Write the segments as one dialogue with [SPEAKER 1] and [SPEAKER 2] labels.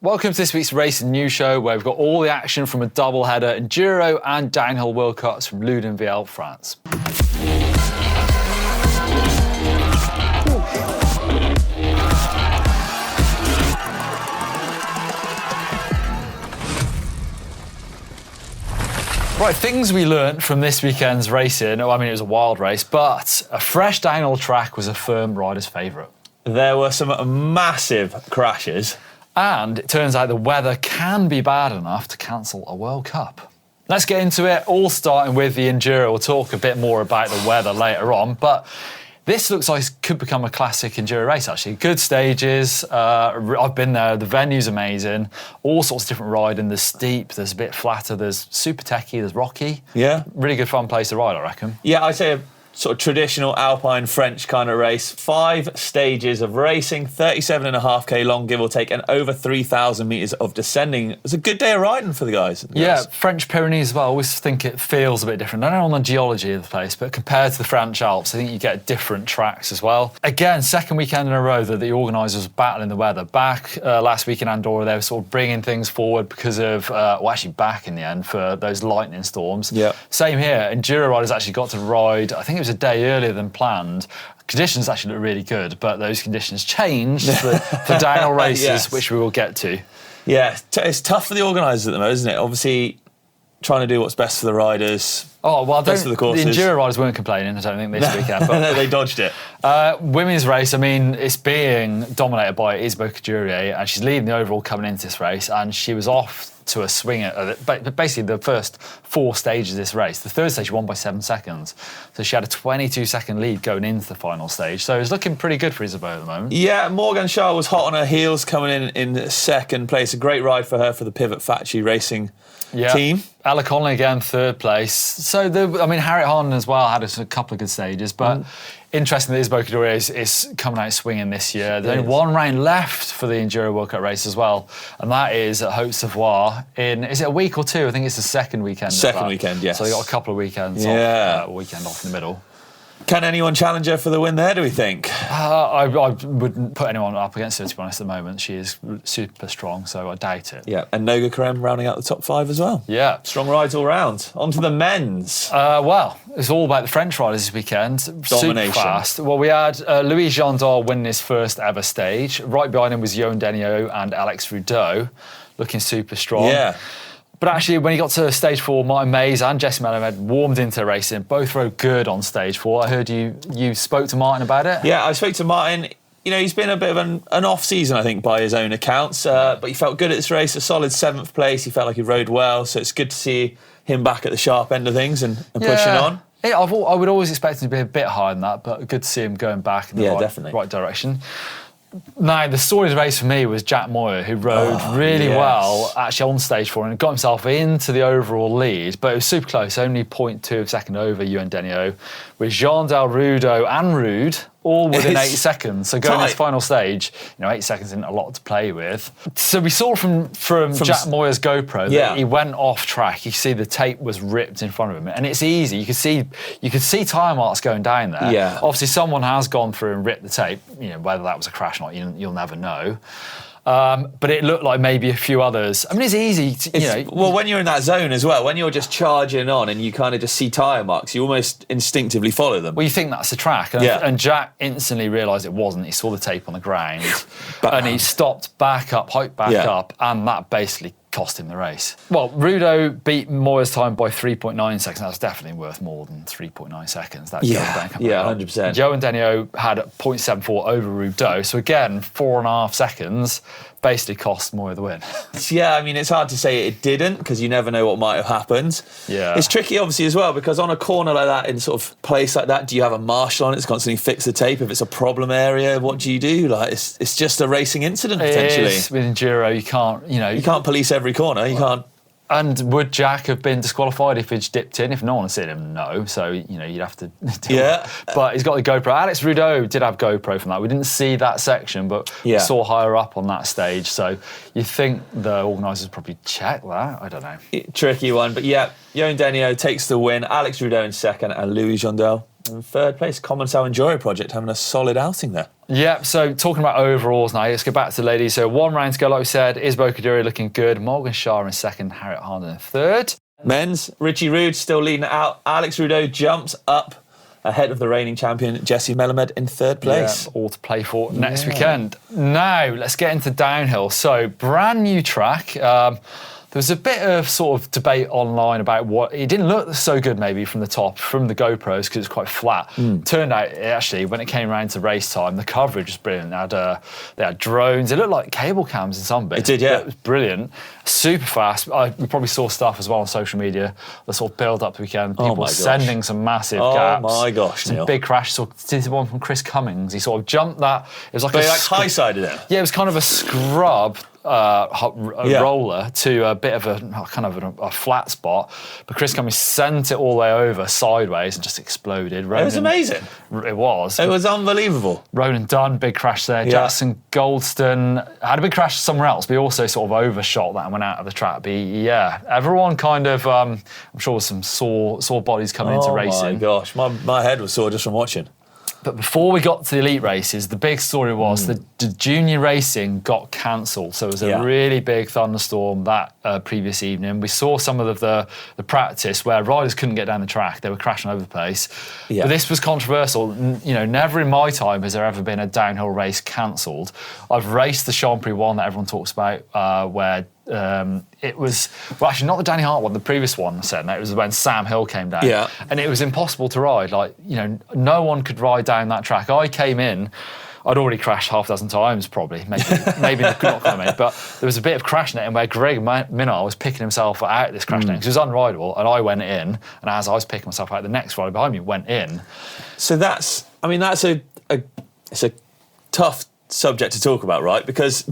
[SPEAKER 1] Welcome to this week's Racing News Show, where we've got all the action from a double-header Enduro and downhill World Cups from Loudenvielle, France. Right, things we learnt from this weekend's racing. I mean, it was a wild race, but a fresh downhill track was a firm rider's favourite.
[SPEAKER 2] There were some massive crashes.
[SPEAKER 1] And it turns out the weather can be bad enough to cancel a World Cup. Let's get into it, all starting with the Enduro. We'll talk a bit more about the weather later on, but this looks like it could become a classic Enduro race, actually. Good stages. I've been there. The venue's amazing. All sorts of different riding. There's steep, there's a bit flatter, there's super techy, there's rocky.
[SPEAKER 2] Yeah.
[SPEAKER 1] Really good fun place to ride, I reckon.
[SPEAKER 2] Yeah, I'd say a sort of traditional Alpine French kind of race. 5 stages of racing, 37.5k long, give or take, and over 3,000 metres of descending. It's a good day of riding for the guys.
[SPEAKER 1] Yeah, French Pyrenees as well. I always think it feels a bit different. I don't know on the geology of the place, but compared to the French Alps, I think you get different tracks as well. Again, second weekend in a row that the organisers were battling the weather. Back last week in Andorra, they were sort of bringing things forward because of, actually back in the end for those lightning storms.
[SPEAKER 2] Yeah.
[SPEAKER 1] Same here. Enduro riders actually got to ride, I think it was a day earlier than planned. Conditions actually look really good, but those conditions changed for downhill races,
[SPEAKER 2] Yes.
[SPEAKER 1] which we will get to.
[SPEAKER 2] Yeah, it's tough for the organisers at the moment, isn't it? Obviously, trying to do what's best for the riders.
[SPEAKER 1] Oh, well,
[SPEAKER 2] best for the courses.
[SPEAKER 1] The Enduro riders weren't complaining, I don't think, this weekend. But
[SPEAKER 2] No, they dodged it.
[SPEAKER 1] Women's race, I mean, it's being dominated by Isabelle Couturier, and she's leading the overall coming into this race, and she was off to a swing at basically the first 4 stages of this race. The third stage she won by 7 seconds. So she had a 22-second lead going into the final stage. So it's looking pretty good for Isabelle at the moment.
[SPEAKER 2] Yeah, Morgan Shaw was hot on her heels coming in second place. A great ride for her for the Pivot Factory Racing team.
[SPEAKER 1] Ella Conley again, third place. So, Harriet Harden as well had a couple of good stages, but interesting that Isabelle Couturier is coming out swinging this year. There's only 1 round left for the Enduro World Cup race as well, and that is at Haute Savoie is it a week or 2? I think it's the second weekend.
[SPEAKER 2] Second weekend, yes.
[SPEAKER 1] So they got a couple of weekends off, weekend off in the middle.
[SPEAKER 2] Can anyone challenge her for the win there, do we think?
[SPEAKER 1] I wouldn't put anyone up against her, to be honest, at the moment. She is super strong, so I doubt it.
[SPEAKER 2] Yeah, and Noga Karem rounding out the top 5 as well.
[SPEAKER 1] Yeah.
[SPEAKER 2] Strong rides all round. On to the men's.
[SPEAKER 1] Well, it's all about the French riders this weekend.
[SPEAKER 2] Domination.
[SPEAKER 1] Super fast. Well, we had Louis Gendal winning his first ever stage. Right behind him was Johan Denio and Alex Rudeau, looking super strong.
[SPEAKER 2] Yeah.
[SPEAKER 1] But actually, when he got to stage 4, Martin Mays and Jesse Melamed warmed into racing. Both rode good on stage 4. I heard you spoke to Martin about it.
[SPEAKER 2] Yeah, I spoke to Martin. You know, he's been a bit of an off season, I think, by his own accounts. But he felt good at this race, a solid 7th place. He felt like he rode well. So it's good to see him back at the sharp end of things and pushing on.
[SPEAKER 1] Yeah, I would always expect him to be a bit higher than that, but good to see him going back in the right direction. Now, the story of the race for me was Jack Moyer, who rode really well actually on stage 4 and got himself into the overall lead, but it was super close, only 0.2 of a second over Johan Denio, with Gendal, Rudeau and Rude all within 8 seconds. So going to this final stage, 8 seconds isn't a lot to play with. So we saw from Jack Moyer's GoPro that he went off track. You see the tape was ripped in front of him, and it's easy. You could see tyre marks going down there.
[SPEAKER 2] Yeah.
[SPEAKER 1] Obviously, someone has gone through and ripped the tape. Whether that was a crash or not, you'll never know. But it looked like maybe a few others. I mean, it's easy to,
[SPEAKER 2] Well, when you're in that zone as well, when you're just charging on and you kind of just see tyre marks, you almost instinctively follow them.
[SPEAKER 1] Well, you think that's the track. And Jack instantly realised it wasn't. He saw the tape on the ground and he stopped back up, hiked back up, and that basically cost him the race. Well, Rudeau beat Moyer's time by 3.9 seconds. That's definitely worth more than 3.9 seconds. That
[SPEAKER 2] 100%.
[SPEAKER 1] Johan Denio had 0.74 over Rudeau. So again, 4.5 seconds basically cost Moyer the win.
[SPEAKER 2] Yeah, I mean, it's hard to say it didn't because you never know what might have happened.
[SPEAKER 1] Yeah.
[SPEAKER 2] It's tricky, obviously, as well, because on a corner like that, in sort of place like that, do you have a marshal on it to constantly fix the tape? If it's a problem area, what do you do? Like, it's just a racing incident, potentially.
[SPEAKER 1] It is. With Enduro, you can't,
[SPEAKER 2] You can't police every corner. You can't.
[SPEAKER 1] And would Jack have been disqualified if he'd dipped in? If no one had seen him, no. So, you'd have to deal with it. But he's got the GoPro. Alex Rudeau did have GoPro from that. We didn't see that section, but we saw higher up on that stage. So you think the organisers probably checked that? I don't know.
[SPEAKER 2] Tricky one. But Johan Denio takes the win. Alex Rudeau in second and Louis Gendal in third place. Common Sao Enduro project having a solid outing there.
[SPEAKER 1] Yep, so talking about overalls now, let's go back to the ladies. So 1 round to go, like we said. Isabel Kaduri looking good. Morgan Shah in second, Harriet Harden in third.
[SPEAKER 2] Men's, Richie Rude still leading it out. Alex Rudeau jumps up ahead of the reigning champion, Jessie Melamed, in third place.
[SPEAKER 1] Yeah, all to play for next weekend. Now, let's get into downhill. So, brand new track. There was a bit of sort of debate online about what it didn't look so good maybe from the top, from the GoPros, because it's quite flat. Turned out, actually, when it came around to race time, the coverage was brilliant. They had drones. It looked like cable cams in some bits.
[SPEAKER 2] It did, yeah.
[SPEAKER 1] It was brilliant. Super fast. We probably saw stuff as well on social media, the sort of build up the weekend. People sending some massive gaps.
[SPEAKER 2] Oh my gosh,
[SPEAKER 1] some
[SPEAKER 2] Neil.
[SPEAKER 1] big crashes. So did the one from Chris Cummings. He sort of jumped that. It was like
[SPEAKER 2] high-sided it.
[SPEAKER 1] Yeah, it was kind of a scrub roller to a bit of a flat spot, but Chris Cummings sent it all the way over sideways and just exploded.
[SPEAKER 2] It was amazing.
[SPEAKER 1] It was
[SPEAKER 2] unbelievable.
[SPEAKER 1] Ronan Dunn, big crash there. Jackson Goldston had a big crash somewhere else, but he also sort of overshot that and went out of the track. But yeah, everyone kind of I'm sure some sore bodies coming into racing.
[SPEAKER 2] Oh my gosh, my head was sore just from watching.
[SPEAKER 1] But before we got to the elite races, the big story was the junior racing got cancelled. So it was a really big thunderstorm that previous evening. We saw some of the practice where riders couldn't get down the track. They were crashing over the place. Yeah. But this was controversial. Never in my time has there ever been a downhill race cancelled. I've raced the Champrix one that everyone talks about where it was, well, actually not the Danny Hart one, the previous one I said, it was when Sam Hill came down. Yeah. And it was impossible to ride. No one could ride down that track. I came in, I'd already crashed half a dozen times probably, maybe not quite many, but there was a bit of crash netting where Greg Minnar was picking himself out of this crash netting because it was unrideable, and I went in, and as I was picking myself out, the next rider behind me went in.
[SPEAKER 2] So that's it's a tough subject to talk about, right? Because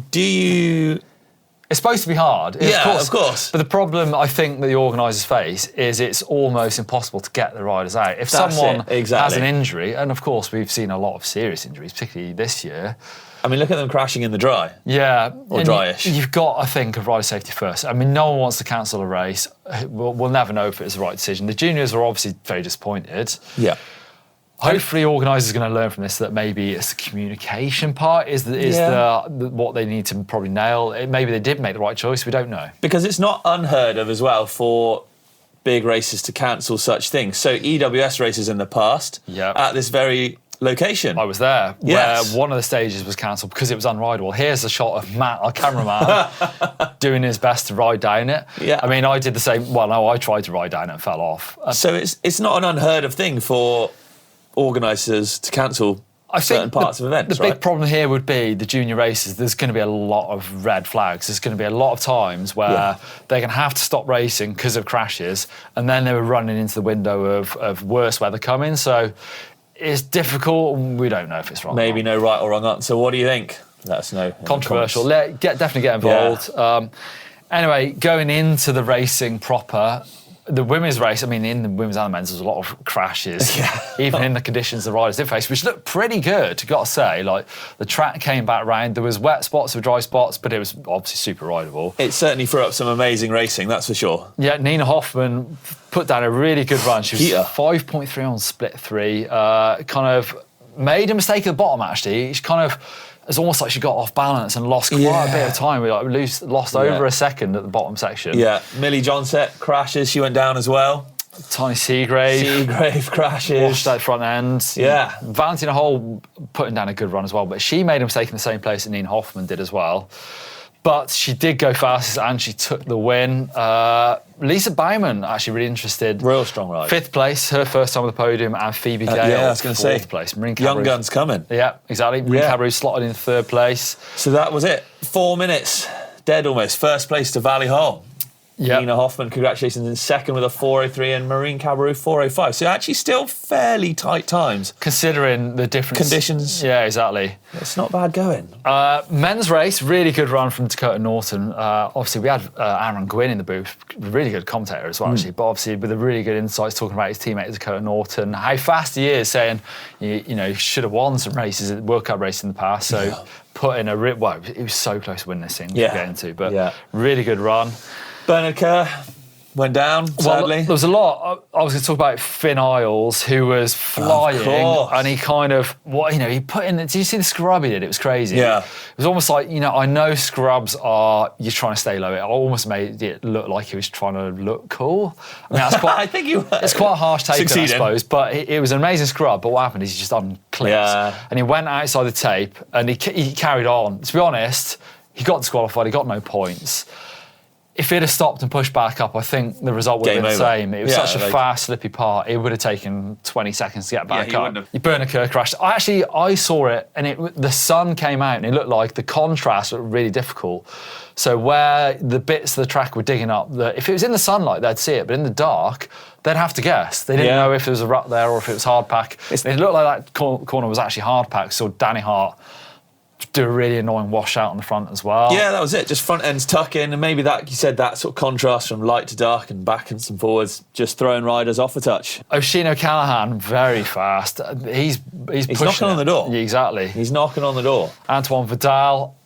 [SPEAKER 1] it's supposed to be hard.
[SPEAKER 2] Of course.
[SPEAKER 1] But the problem I think that the organisers face is it's almost impossible to get the riders out. If someone has an injury, and of course we've seen a lot of serious injuries, particularly this year.
[SPEAKER 2] I mean, look at them crashing in the dry.
[SPEAKER 1] Yeah.
[SPEAKER 2] Or dryish.
[SPEAKER 1] You've got to think of rider safety first. I mean, no one wants to cancel a race. We'll never know if it was the right decision. The juniors are obviously very disappointed.
[SPEAKER 2] Yeah.
[SPEAKER 1] Hopefully, organisers are going to learn from this that maybe it's the communication part is what they need to probably nail. Maybe they did make the right choice. We don't know,
[SPEAKER 2] because it's not unheard of as well for big races to cancel such things. So EWS races in the past at this very location.
[SPEAKER 1] I was there where one of the stages was cancelled because it was unrideable. Here's a shot of Matt, our cameraman, doing his best to ride down it. Yeah. I mean, I did the same. Well, no, I tried to ride down it and fell off.
[SPEAKER 2] So it's not an unheard of thing for organisers to cancel certain parts of events.
[SPEAKER 1] The big problem here would be the junior races. There's going to be a lot of red flags. There's going to be a lot of times where they're going to have to stop racing because of crashes, and then they were running into the window of worse weather coming. So it's difficult. We don't know if it's wrong.
[SPEAKER 2] Maybe no right or wrong answer. What do you think? Let us know.
[SPEAKER 1] Controversial. Definitely get involved. Yeah. Anyway, going into the racing proper. The women's race, I mean, in the women's and the men's, there's a lot of crashes, even in the conditions the riders did face, which looked pretty good, got to say. Like, the track came back round, there was wet spots, there were dry spots, but it was obviously super rideable.
[SPEAKER 2] It certainly threw up some amazing racing, that's for sure.
[SPEAKER 1] Yeah, Nina Hoffman put down a really good run. She was 5.3 on split 3, kind of made a mistake at the bottom, actually. She kind of... It's almost like she got off balance and lost quite a bit of time. We lost over a second at the bottom section. Yeah,
[SPEAKER 2] Millie Johnset crashes. She went down as well.
[SPEAKER 1] Tiny Seagrave
[SPEAKER 2] crashes.
[SPEAKER 1] Washed out front end.
[SPEAKER 2] Yeah.
[SPEAKER 1] Valentina Hole putting down a good run as well, but she made a mistake in the same place that Nina Hoffman did as well. But she did go fastest and she took the win. Lisa Bauman, actually really interested.
[SPEAKER 2] Real strong ride.
[SPEAKER 1] 5th place, her first time on the podium, and Phoebe Gale,
[SPEAKER 2] I was going to say,
[SPEAKER 1] 4th place. Marine
[SPEAKER 2] young guns coming.
[SPEAKER 1] Yeah, exactly. Marine Cabreau slotted in 3rd place.
[SPEAKER 2] So that was it. 4 minutes, dead almost. 1st place to Valley Hall. Yep. Nina Hoffman, congratulations, in 2nd with a 4:03 and Marine Cabreau 4:05. So actually still fairly tight times.
[SPEAKER 1] Considering the different
[SPEAKER 2] conditions.
[SPEAKER 1] Yeah, exactly.
[SPEAKER 2] It's not bad going.
[SPEAKER 1] Men's race, really good run from Dakota Norton. Obviously, we had Aaron Gwynn in the booth, really good commentator as well, actually, but obviously with the really good insights talking about his teammate Dakota Norton, how fast he is, saying, you know, he should have won some races at the World Cup race in the past, so put in he was so close to winning this thing to get into, but really good run.
[SPEAKER 2] Bernard Kerr, went down, sadly.
[SPEAKER 1] Well, there was a lot. I was going to talk about Finn Isles, who was flying, and he kind of, he put in. Did you see the scrub he did? It was crazy.
[SPEAKER 2] Yeah.
[SPEAKER 1] It was almost like, I know scrubs are, you're trying to stay low. It almost made it look like he was trying to look cool. I mean, that's quite.
[SPEAKER 2] I think you were.
[SPEAKER 1] It's quite a harsh take, I suppose, but it was an amazing scrub. But what happened is he just unclipped, and he went outside the tape, and he carried on. To be honest, he got disqualified. He got no points. If he'd have stopped and pushed back up, I think the result would have been the same. It was such a fast, slippy part. It would have taken 20 seconds to get back up. Berniker crashed. I saw it, and the sun came out, and it looked like the contrast was really difficult. So where the bits of the track were digging up, if it was in the sunlight, they'd see it, but in the dark, they'd have to guess. They didn't know if there was a rut there or if it was hard pack. It looked like that corner was actually hard pack, so Danny Hart do a really annoying washout on the front as well.
[SPEAKER 2] Yeah, that was it. Just front ends tuck in, and maybe that, you said, that sort of contrast from light to dark and backwards and forwards, just throwing riders off a touch.
[SPEAKER 1] O'Sheen O'Callaghan, very fast. He's
[SPEAKER 2] knocking on the door.
[SPEAKER 1] Yeah, exactly.
[SPEAKER 2] He's knocking on the door.
[SPEAKER 1] Antoine Vidal,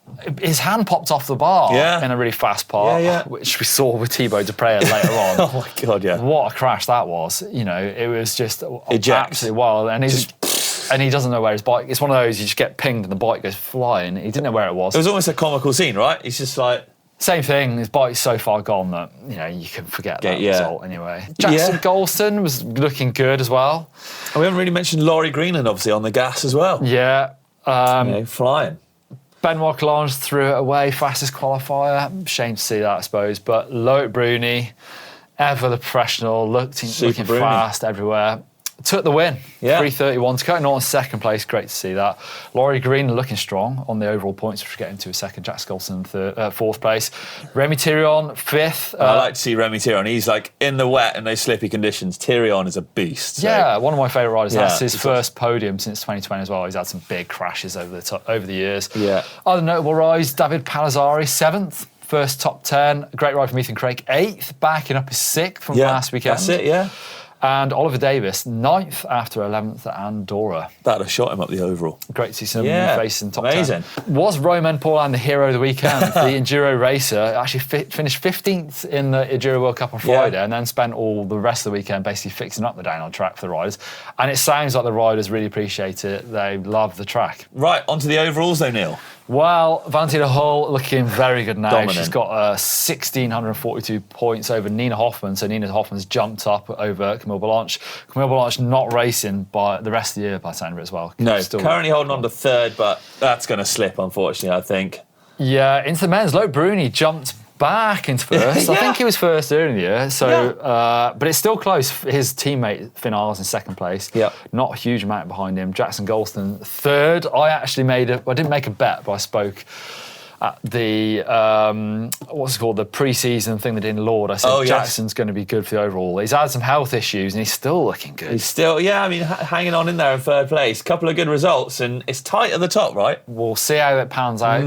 [SPEAKER 1] his hand popped off the bar in a really fast part, which we saw with Thibaut Dupré later on.
[SPEAKER 2] Oh my God, yeah.
[SPEAKER 1] What a crash that was. It was just absolutely wild. And he doesn't know where his bike. It's one of those, you just get pinged and the bike goes flying. He didn't know where it was.
[SPEAKER 2] It was almost a comical scene, right? He's just like...
[SPEAKER 1] Same thing. His bike's so far gone that, you can forget that result anyway. Jackson Golston was looking good as well.
[SPEAKER 2] And we haven't really mentioned Laurie Greenland, obviously, on the gas as well.
[SPEAKER 1] Yeah.
[SPEAKER 2] Flying.
[SPEAKER 1] Benoit Collange threw it away, fastest qualifier. Shame to see that, I suppose. But Loic Bruni, ever the professional, looking fast everywhere. Took the win, 3:31 to go. Not in second place, great to see that. Laurie Green looking strong on the overall points, which we're getting to a second. Jack Skolson fourth place. Remy Thirion fifth.
[SPEAKER 2] I like to see Remy Thirion. He's like in the wet and those slippy conditions. Thirion is a beast. So.
[SPEAKER 1] Yeah, one of my favourite riders. That's his first podium since 2020 as well. He's had some big crashes over the years.
[SPEAKER 2] Yeah.
[SPEAKER 1] Other notable rides, David Palazzari, 7th. First top 10. Great ride from Ethan Craig, 8th, backing up his 6th from last weekend.
[SPEAKER 2] That's it, yeah.
[SPEAKER 1] And Oliver Davis, 9th after 11th at Andorra.
[SPEAKER 2] That'd have shot him up the overall.
[SPEAKER 1] Great to see some new faces in top 10.
[SPEAKER 2] Amazing.
[SPEAKER 1] Was Romain Paulin the hero of the weekend? The Enduro racer actually finished 15th in the Enduro World Cup on Friday and then spent all the rest of the weekend basically fixing up the downhill track for the riders. And it sounds like the riders really appreciate it. They love the track.
[SPEAKER 2] Right, onto the overalls though, Neil.
[SPEAKER 1] Well, Valentina Hull looking very good now.
[SPEAKER 2] Dominant.
[SPEAKER 1] She's got 1,642 points over Nina Hoffman. So Nina Hoffman's jumped up over Camille Blanche. Camille Blanche not racing by the rest of the year by the sound of it as well.
[SPEAKER 2] No, currently holding on to 3rd, but that's going to slip, unfortunately, I think.
[SPEAKER 1] Yeah, into the men's, Loic Bruni jumped back into first. I think he was first earlier in the year. So, but it's still close. His teammate Finn Isles in second place.
[SPEAKER 2] Yeah,
[SPEAKER 1] not a huge amount behind him. Jackson Golston 3rd. I didn't make a bet, but I spoke at the what's it called, the pre-season thing they did in Lord. I said Jackson's going to be good for the overall. He's had some health issues and he's still looking good.
[SPEAKER 2] He's still, hanging on in there in 3rd place. Couple of good results and it's tight at the top, right?
[SPEAKER 1] We'll see how it pans out.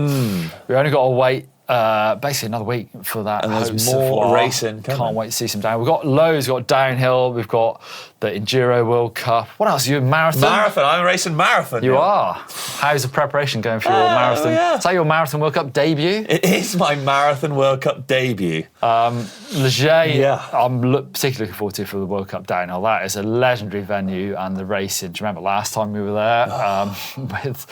[SPEAKER 1] We only got to wait. Basically another week for that.
[SPEAKER 2] And there's more racing coming.
[SPEAKER 1] Can't wait to see some down. We've got loads. We've got downhill. We've got the Enduro World Cup. What else? You marathon?
[SPEAKER 2] I'm racing marathon.
[SPEAKER 1] You are. How's the preparation going for your marathon? Is that your Marathon World Cup debut?
[SPEAKER 2] It is my Marathon World Cup debut.
[SPEAKER 1] Leger, I'm particularly looking forward to for the World Cup downhill. That is a legendary venue and the racing. Do you remember last time we were there with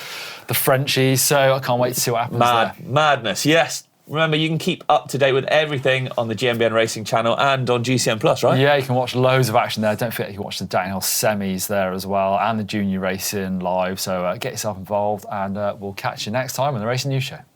[SPEAKER 1] the Frenchies? So I can't wait to see what happens there.
[SPEAKER 2] Madness, yes. Remember, you can keep up to date with everything on the GMBN Racing channel and on GCN Plus, right?
[SPEAKER 1] Yeah, you can watch loads of action there. Don't forget you can watch the downhill semis there as well and the junior racing live. So get yourself involved and we'll catch you next time on the Racing News Show.